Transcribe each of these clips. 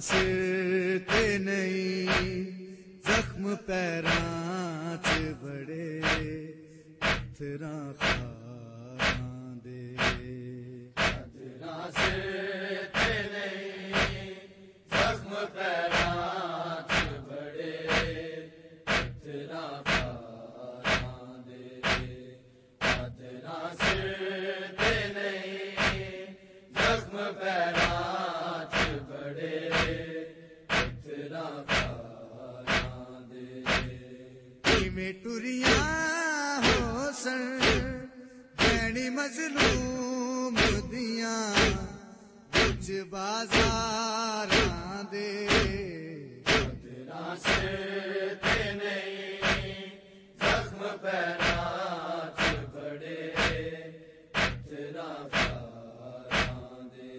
سر تے نہیں زخم پیراں چ بڑے پتھراں خاراں دے سر تے نہیں زخم پیراں چ بڑے پتھراں خاراں دے سر تے نہیں زخم پیراں میں ٹریاں ہو سن بینی مظلوم دیاں کچھ بازاراں دے سر تے نہیں زخم پیراں چ بڑے پتھراں خاراں دے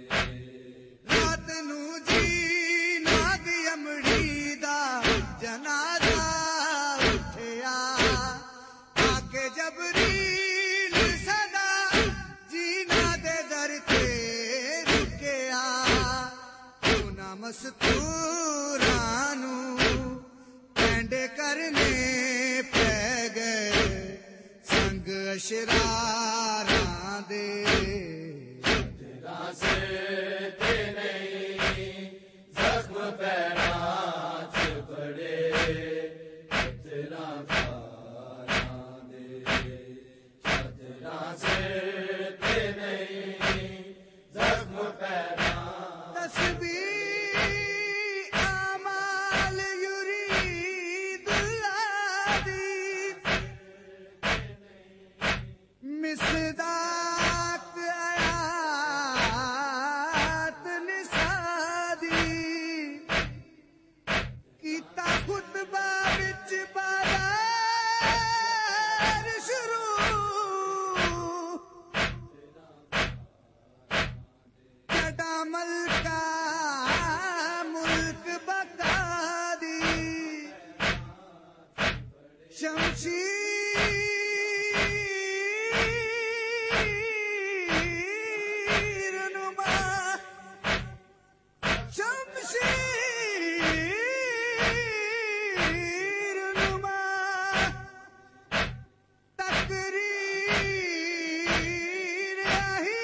رات نو جی ناد امڑی دا جنازہ جبریل صدا جینا دے در تے رکیا اونا مستورانو پینڈے کرنے پہ گئے سنگ اشراراں دے سر تے نہیں زخم پیراں چ بڑے پتھراں سر تے نہیں زخم پیراں تسبیح اعمال یرید اللہ دی مصداق آیات نسادی کیتا خطبہ وچ بازار شروع ملکہ ملک بقا دی شمشیر نما شمشیر نما تقریر آہی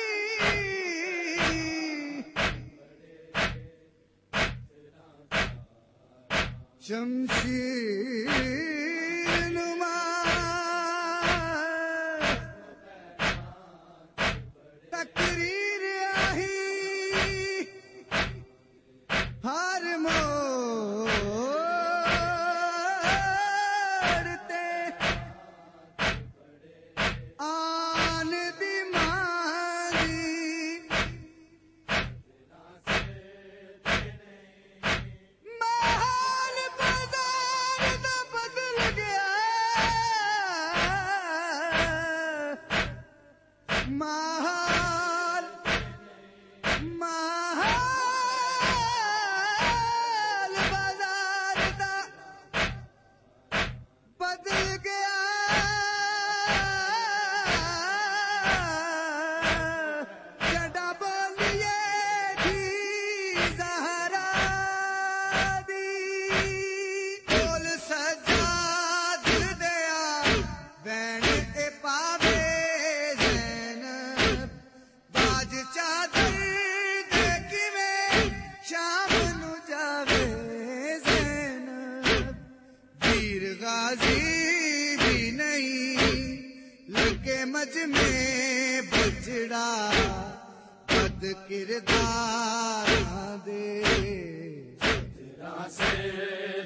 شمشیر نما تقریر آہی ہر موڑ تے آن دی مانگی محال محال بازار دا بدل گیا جڑا بولیے تھی زہرا دی کول سجاد دیا بین اے پاوے چادر دیکھی میں شام نو جاوے زینب ویر غازی بھی نہیں لگے مجمع بجڑا بد کرداراں دے سر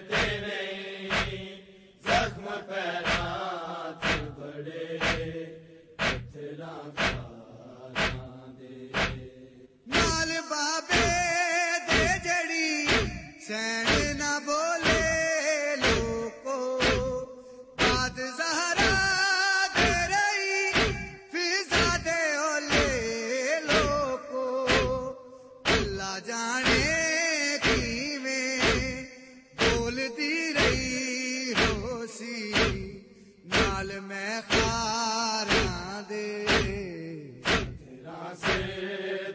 تے نہیں زخم پیراں چ بڑے پتھراں نال بابے دے جڑی سین نہ بولے لوکو باد زہرا دے رہی فضا دے اولے لوکو اللہ جانے کیویں بول دی رہی ہو سی نال میں خاراں دے سر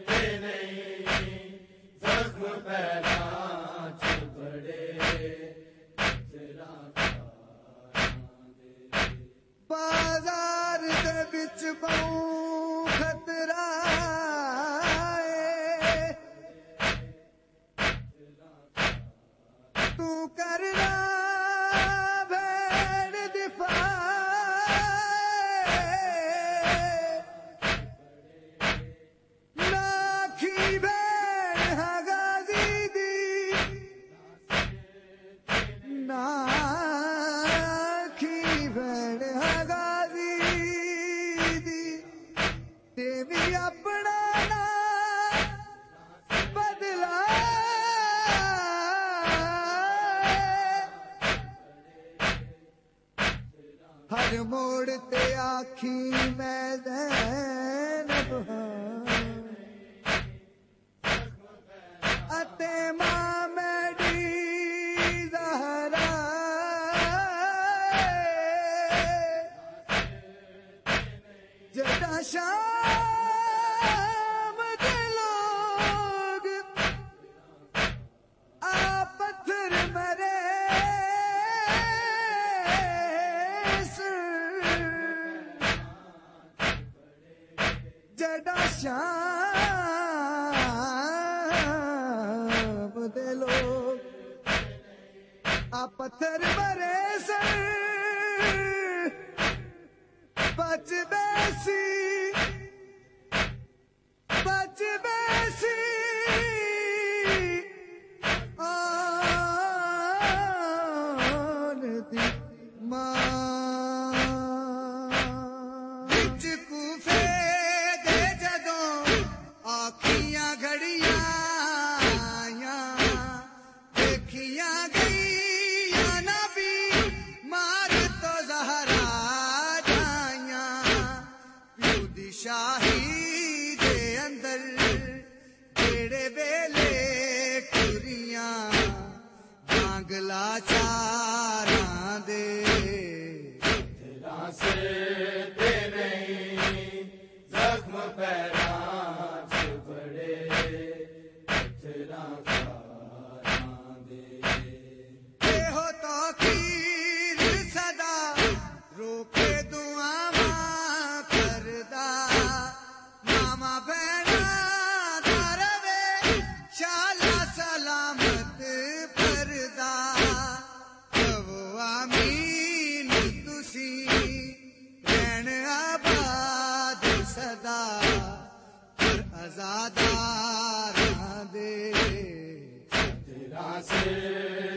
تے نہیں زخم پیراں خطرہ تو کرنا بھیڑ دفاع لاکھی بھیڑ غازی دی لاکھی بھیڑ غازی دی تے بھی اپنا بدلا ہر موڑ تے آکھی میں زینب ہاں اتے ماں میری زہرا جدا شام دے لوگ آ پتھر مرے جدا شام دے لوگ آ پتھر مرے سر بچ بیسی آن دی ماں وچ کوفے دے جدوں آکھیاں گھڑیاں آیاں دیکھیاں گئیاں نبی مار تو زہرا جائیاں پیو دی شاہی دے اندر جیڑے ویلے ٹریاں جانگلا چاراں دے دلاں سے دے نہیں زخم پیراں چ بڑے پتھراں کاراں دے اے ہو توقیر صدا روکے دعاواں کردا ماما بہنا دروے شالا سلامت پردا جو آمین تسی رہن آباد صدا پر آزاداراں دے دلاں سے